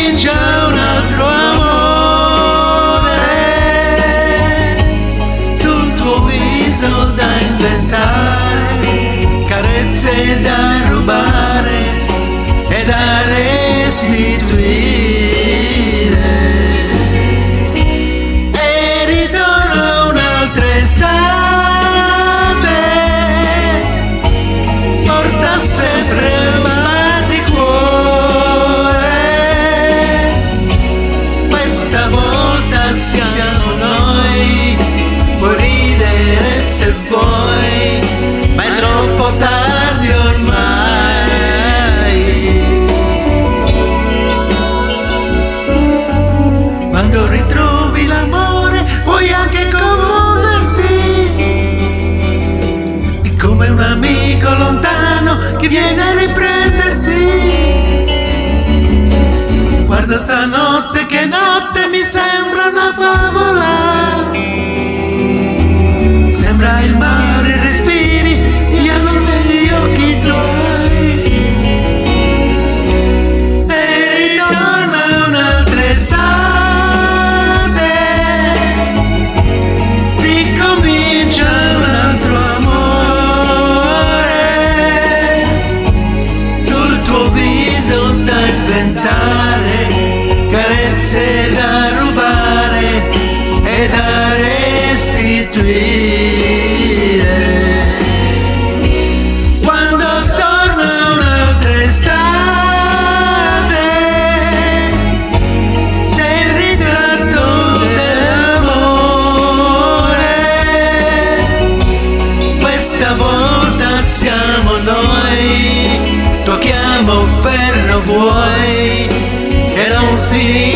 ricomincia un altro amore, sul tuo viso da inventare, carezze da rubare e da restituire. E ritorna un'altra estate, porta sempre un batticuore. Questa volta siamo noi, puoi ridere se vuoi, ma è troppo tardi ormai. Quando ritrovi l'amore puoi anche commuoverti, è come un amico lontano che viene a riprenderti. Guarda stanotte che notte, mi sembra una favola, sembra il mare, respiri piano negli occhi tuoi. E ritorna un'altra estate, ricomincia un altro amore, sul tuo viso da inventare, carezze da rubare e da restituire. Quando torna un'altra estate, sei il ritratto dell'amore. Questa volta siamo noi, tocchiamo ferro vuoi che non finisce